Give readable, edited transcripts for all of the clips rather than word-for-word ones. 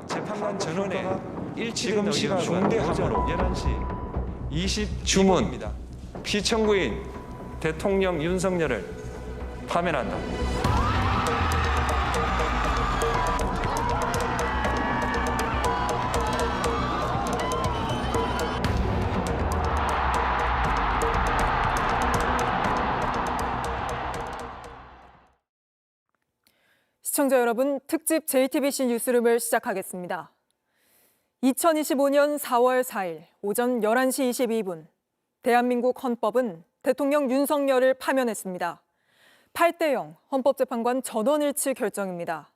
재판관 전원의 일치된 의견 중대함으로 11시 20주문입니다. 피청구인 대통령 윤석열을 파면한다. 시청자 여러분, 특집 JTBC 뉴스룸을 시작하겠습니다. 2025년 4월 4일 오전 11시 22분, 대한민국 헌법은 대통령 윤석열을 파면했습니다. 8대0 헌법재판관 전원일치 결정입니다.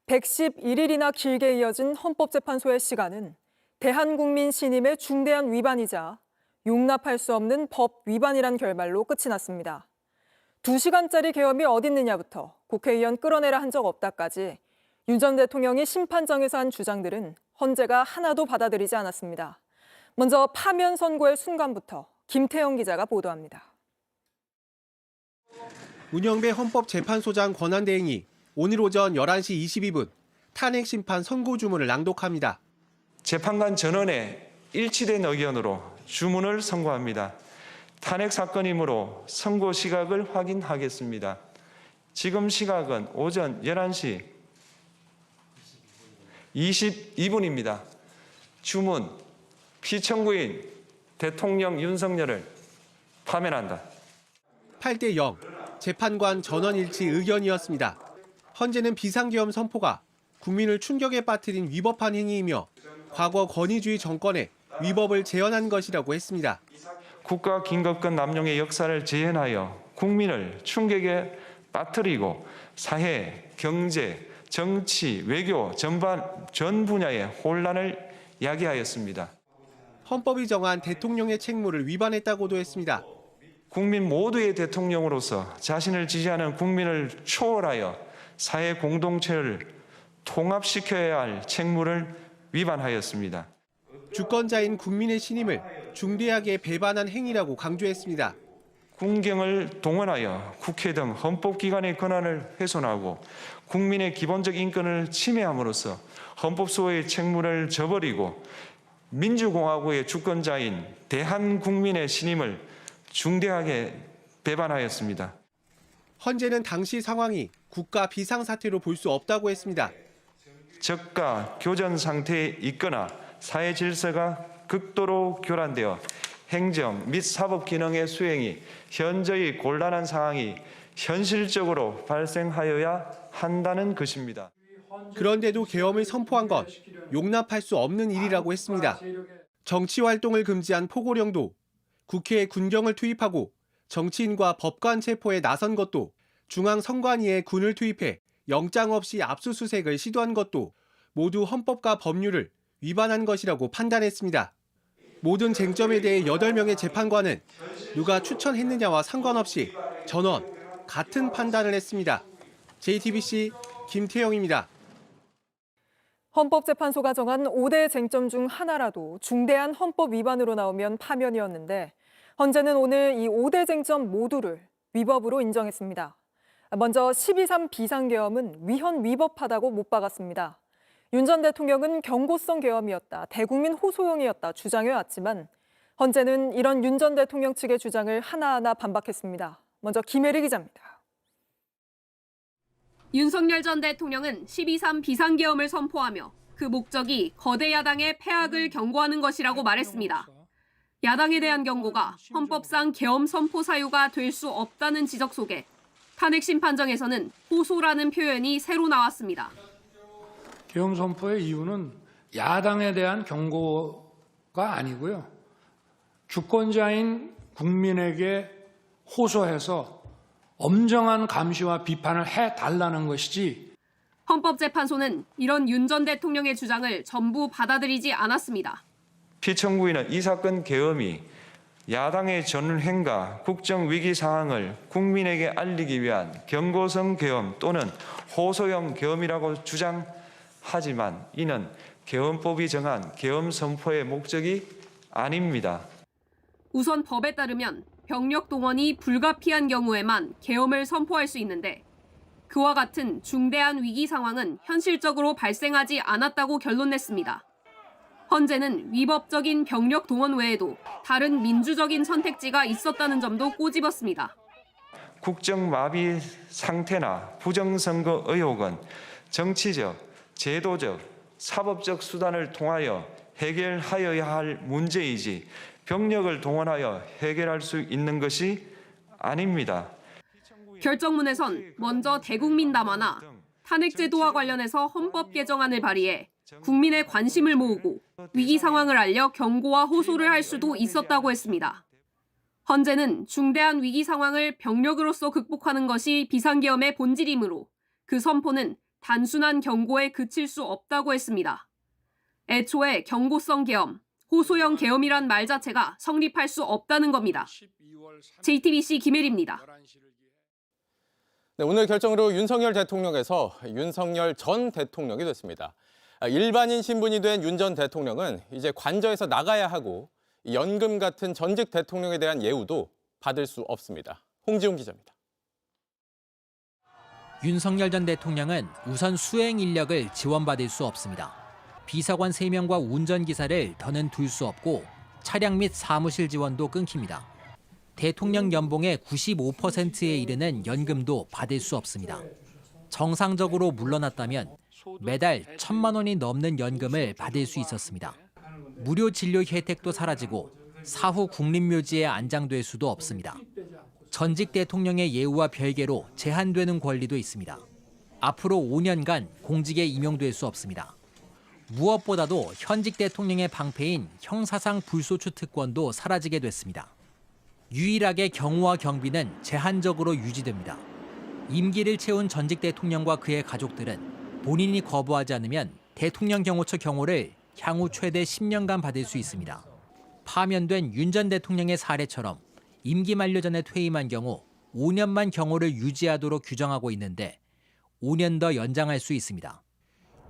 111일이나 길게 이어진 헌법재판소의 시간은 대한국민 신임의 중대한 위반이자 용납할 수 없는 법 위반이란 결말로 끝이 났습니다. 2시간짜리 계엄이 어딨느냐부터 국회의원 끌어내라 한 적 없다까지 윤 전 대통령이 심판정에서 한 주장들은 헌재가 하나도 받아들이지 않았습니다. 먼저 파면 선고의 순간부터 김태영 기자가 보도합니다. 문영배 헌법재판소장 권한대행이 오늘 오전 11시 22분 탄핵 심판 선고 주문을 낭독합니다. 재판관 전원의 일치된 의견으로 주문을 선고합니다. 탄핵 사건이므로 선고 시각을 확인하겠습니다. 지금 시각은 오전 11시 22분입니다. 주문, 피청구인 대통령 윤석열을 파면한다. 8대0 재판관 전원일치 의견이었습니다. 헌재는 비상계엄 선포가 국민을 충격에 빠뜨린 위법한 행위이며 과거 권위주의 정권의 위법을 재현한 것이라고 했습니다. 국가 긴급권 남용의 역사를 재현하여 국민을 충격에 빠뜨리고 사회, 경제, 정치, 외교 전 분야의 혼란을 야기하였습니다. 헌법이 정한 대통령의 책무를 위반했다고도 했습니다. 국민 모두의 대통령으로서 자신을 지지하는 국민을 초월하여 사회 공동체를 통합시켜야 할 책무를 위반하였습니다. 주권자인 국민의 신임을 중대하게 배반한 행위라고 강조했습니다. 국경을 동원하여 국회 등 헌법기관의 권한을 훼손하고 국민의 기본적 인권을 침해함으로써 헌법소의 책무를 저버리고 민주공화국의 주권자인 대한국민의 신임을 중대하게 배반하였습니다. 헌재는 당시 상황이 국가 비상사태로 볼 수 없다고 했습니다. 저가 교전 상태에 있거나 사회 질서가 극도로 교란되어 행정 및 사법 기능의 수행이 현저히 곤란한 상황이 현실적으로 발생하여야 한다는 것입니다. 그런데도 계엄을 선포한 건 용납할 수 없는 일이라고 했습니다. 정치 활동을 금지한 포고령도 국회에 군경을 투입하고 정치인과 법관 체포에 나선 것도 중앙선관위에 군을 투입해 영장 없이 압수수색을 시도한 것도 모두 헌법과 법률을 위반한 것이라고 판단했습니다. 모든 쟁점에 대해 8명의 재판관은 누가 추천했느냐와 상관없이 전원 같은 판단을 했습니다. JTBC 김태영입니다. 헌법재판소가 정한 5대 쟁점 중 하나라도 중대한 헌법 위반으로 나오면 파면이었는데 헌재는 오늘 이 5대 쟁점 모두를 위법으로 인정했습니다. 먼저 12.3 비상계엄은 위헌 위법하다고 못 박았습니다. 윤 전 대통령은 경고성 계엄이었다, 대국민 호소용이었다 주장해왔지만 헌재는 이런 윤 전 대통령 측의 주장을 하나하나 반박했습니다. 먼저 김혜리 기자입니다. 윤석열 전 대통령은 12.3 비상계엄을 선포하며 그 목적이 거대 야당의 패악을 경고하는 것이라고 말했습니다. 야당에 대한 경고가 헌법상 계엄 선포 사유가 될 수 없다는 지적 속에 탄핵 심판정에서는 호소라는 표현이 새로 나왔습니다. 계엄 선포의 이유는 야당에 대한 경고가 아니고요. 주권자인 국민에게 호소해서 엄정한 감시와 비판을 해달라는 것이지. 헌법재판소는 이런 윤 전 대통령의 주장을 전부 받아들이지 않았습니다. 피청구인은 이 사건 계엄이 야당의 전횡과 국정위기 상황을 국민에게 알리기 위한 경고성 계엄 또는 호소형 계엄이라고 주장하지만 이는 계엄법이 정한 계엄 선포의 목적이 아닙니다. 우선 법에 따르면 병력 동원이 불가피한 경우에만 계엄을 선포할 수 있는데 그와 같은 중대한 위기 상황은 현실적으로 발생하지 않았다고 결론냈습니다. 헌재는 위법적인 병력 동원 외에도 다른 민주적인 선택지가 있었다는 점도 꼬집었습니다. 국정마비 상태나 부정선거 의혹은 정치적, 제도적, 사법적 수단을 통하여 해결하여야 할 문제이지 병력을 동원하여 해결할 수 있는 것이 아닙니다. 결정문에선 먼저 대국민 담화나 탄핵제도와 관련해서 헌법 개정안을 발의해 국민의 관심을 모으고 위기 상황을 알려 경고와 호소를 할 수도 있었다고 했습니다. 헌재는 중대한 위기 상황을 병력으로서 극복하는 것이 비상계엄의 본질이므로 그 선포는 단순한 경고에 그칠 수 없다고 했습니다. 애초에 경고성 계엄, 호소형 계엄이란 말 자체가 성립할 수 없다는 겁니다. JTBC 김혜리입니다. 네, 오늘 결정으로 윤석열 대통령에서 윤석열 전 대통령이 됐습니다. 일반인 신분이 된 윤 전 대통령은 이제 관저에서 나가야 하고 연금 같은 전직 대통령에 대한 예우도 받을 수 없습니다. 홍지훈 기자입니다. 윤석열 전 대통령은 우선 수행 인력을 지원받을 수 없습니다. 비서관 3명과 운전기사를 더는 둘 수 없고 차량 및 사무실 지원도 끊깁니다. 대통령 연봉의 95%에 이르는 연금도 받을 수 없습니다. 정상적으로 물러났다면 매달 1,000만 원이 넘는 연금을 받을 수 있었습니다. 무료 진료 혜택도 사라지고 사후 국립묘지에 안장될 수도 없습니다. 전직 대통령의 예우와 별개로 제한되는 권리도 있습니다. 앞으로 5년간 공직에 임용될 수 없습니다. 무엇보다도 현직 대통령의 방패인 형사상 불소추 특권도 사라지게 됐습니다. 유일하게 경호와 경비는 제한적으로 유지됩니다. 임기를 채운 전직 대통령과 그의 가족들은 본인이 거부하지 않으면 대통령 경호처 경호를 향후 최대 10년간 받을 수 있습니다. 파면된 윤 전 대통령의 사례처럼 임기 만료 전에 퇴임한 경우 5년만 경호를 유지하도록 규정하고 있는데 5년 더 연장할 수 있습니다.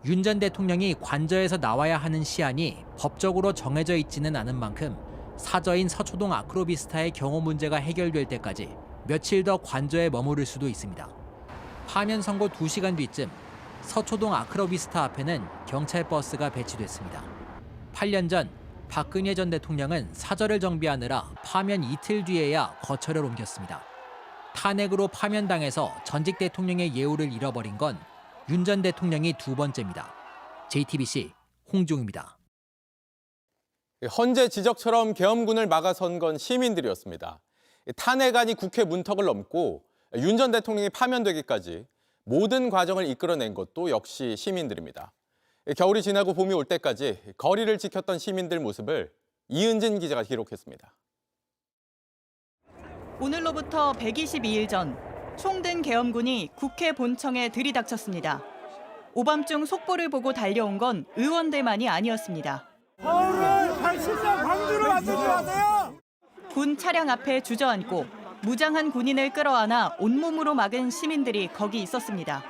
윤 전 대통령이 관저에서 나와야 하는 시한이 법적으로 정해져 있지는 않은 만큼 사저인 서초동 아크로비스타의 경호 문제가 해결될 때까지 며칠 더 관저에 머무를 수도 있습니다. 파면 선고 2시간 뒤쯤 서초동 아크로비스타 앞에는 경찰 버스가 배치됐습니다. 8년 전 박근혜 전 대통령은 사저를 정비하느라 파면 이틀 뒤에야 거처를 옮겼습니다. 탄핵으로 파면당해서 전직 대통령의 예우를 잃어버린 건 윤 전 대통령이 2번째입니다. JTBC 홍종입니다. 헌재 지적처럼 계엄군을 막아선 건 시민들이었습니다. 탄핵안이 국회 문턱을 넘고 윤 전 대통령이 파면되기까지 모든 과정을 이끌어낸 것도 역시 시민들입니다. 겨울이 지나고 봄이 올 때까지 거리를 지켰던 시민들 모습을 이은진 기자가 기록했습니다. 오늘로부터 122일 전 총든 계엄군이 국회 본청에 들이닥쳤습니다. 오밤중 속보를 보고 달려온 건 의원들만이 아니었습니다. 서울을 발신장 광주로 만들지 마세요! 군 차량 앞에 주저앉고 무장한 군인을 끌어안아 온몸으로 막은 시민들이 거기 있었습니다.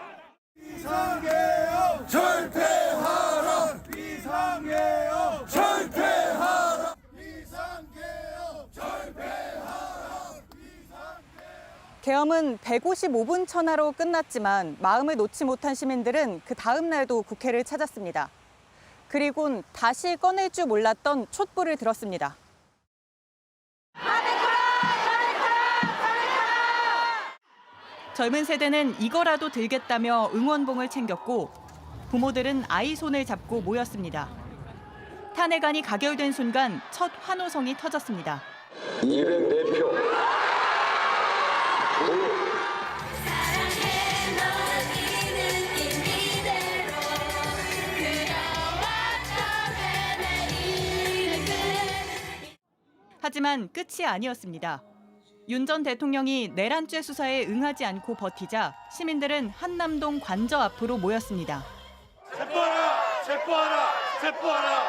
비상계엄 절퇴하라! 비상계엄 절퇴하라! 비상계엄 절퇴하라! 계엄은 155분 천하로 끝났지만 마음을 놓지 못한 시민들은 그 다음 날도 국회를 찾았습니다. 그리곤 다시 꺼낼 줄 몰랐던 촛불을 들었습니다. 젊은 세대는 이거라도 들겠다며 응원봉을 챙겼고 부모들은 아이 손을 잡고 모였습니다. 탄핵안이 가결된 순간 첫 환호성이 터졌습니다. 204표. 하지만 끝이 아니었습니다. 윤 전 대통령이 내란죄 수사에 응하지 않고 버티자 시민들은 한남동 관저 앞으로 모였습니다. 체포하라! 체포하라! 체포하라!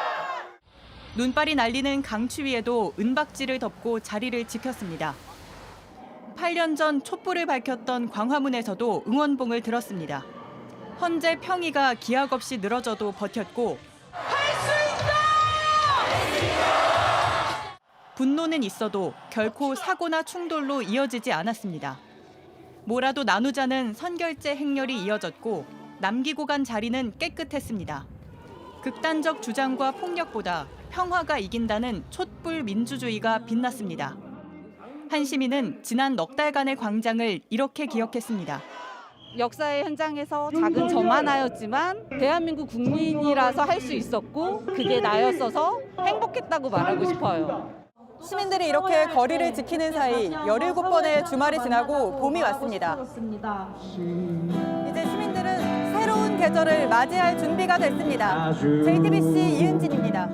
눈발이 날리는 강추위에도 은박지를 덮고 자리를 지켰습니다. 8년 전 촛불을 밝혔던 광화문에서도 응원봉을 들었습니다. 헌재 평의가 기약 없이 늘어져도 버텼고 분노는 있어도 결코 사고나 충돌로 이어지지 않았습니다. 뭐라도 나누자는 선결제 행렬이 이어졌고 남기고 간 자리는 깨끗했습니다. 극단적 주장과 폭력보다 평화가 이긴다는 촛불 민주주의가 빛났습니다. 한 시민은 지난 넉 달간의 광장을 이렇게 기억했습니다. 역사의 현장에서 작은 점 하나였지만 대한민국 국민이라서 할 수 있었고 그게 나였어서 행복했다고 말하고 싶어요. 시민들이 이렇게 거리를 지키는 사이 17번의 주말이 지나고 봄이 왔습니다. 이제 시민들은 새로운 계절을 맞이할 준비가 됐습니다. JTBC 이은진입니다.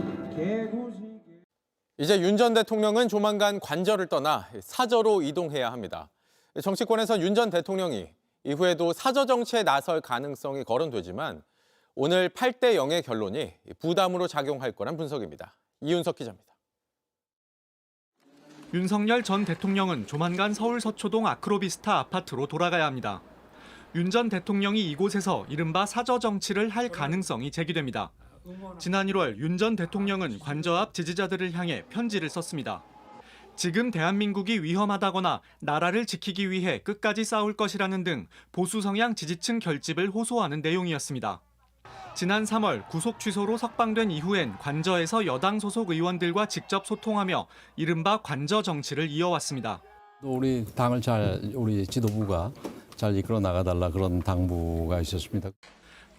이제 윤 전 대통령은 조만간 관저를 떠나 사저로 이동해야 합니다. 정치권에선 윤 전 대통령이 이후에도 사저 정치에 나설 가능성이 거론되지만 오늘 8대 0의 결론이 부담으로 작용할 거란 분석입니다. 이윤석 기자입니다. 윤석열 전 대통령은 조만간 서울 서초동 아크로비스타 아파트로 돌아가야 합니다. 윤 전 대통령이 이곳에서 이른바 사저 정치를 할 가능성이 제기됩니다. 지난 1월 윤 전 대통령은 관저 앞 지지자들을 향해 편지를 썼습니다. 지금 대한민국이 위험하다거나 나라를 지키기 위해 끝까지 싸울 것이라는 등 보수 성향 지지층 결집을 호소하는 내용이었습니다. 지난 3월 구속 취소로 석방된 이후엔 관저에서 여당 소속 의원들과 직접 소통하며 이른바 관저 정치를 이어왔습니다. 우리 당을 우리 지도부가 잘 이끌어 나가달라 그런 당부가 있었습니다.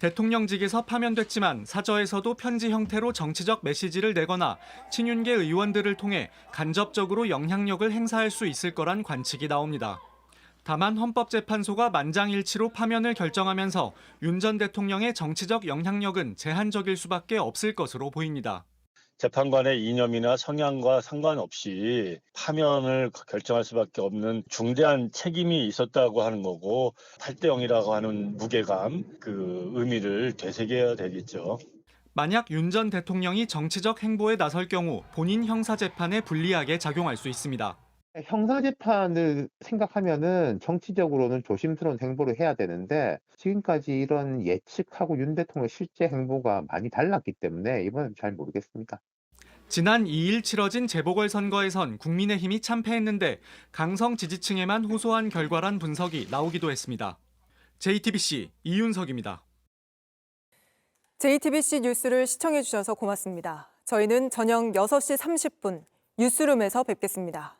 대통령직에서 파면됐지만 사저에서도 편지 형태로 정치적 메시지를 내거나 친윤계 의원들을 통해 간접적으로 영향력을 행사할 수 있을 거란 관측이 나옵니다. 다만 헌법재판소가 만장일치로 파면을 결정하면서 윤 전 대통령의 정치적 영향력은 제한적일 수밖에 없을 것으로 보입니다. 재판관의 이념이나 성향과 상관없이 파면을 결정할 수밖에 없는 중대한 책임이 있었다고 하는 거고 8대 0이라고 하는 무게감, 그 의미를 되새겨야 되겠죠. 만약 윤 전 대통령이 정치적 행보에 나설 경우 본인 형사재판에 불리하게 작용할 수 있습니다. 형사재판을 생각하면은 정치적으로는 조심스러운 행보를 해야 되는데 지금까지 이런 예측하고 윤 대통령 실제 행보가 많이 달랐기 때문에 이번엔 잘 모르겠습니다. 지난 2일 치러진 재보궐선거에선 국민의힘이 참패했는데 강성 지지층에만 호소한 결과란 분석이 나오기도 했습니다. JTBC 이윤석입니다. JTBC 뉴스를 시청해 주셔서 고맙습니다. 저희는 저녁 6시 30분 뉴스룸에서 뵙겠습니다.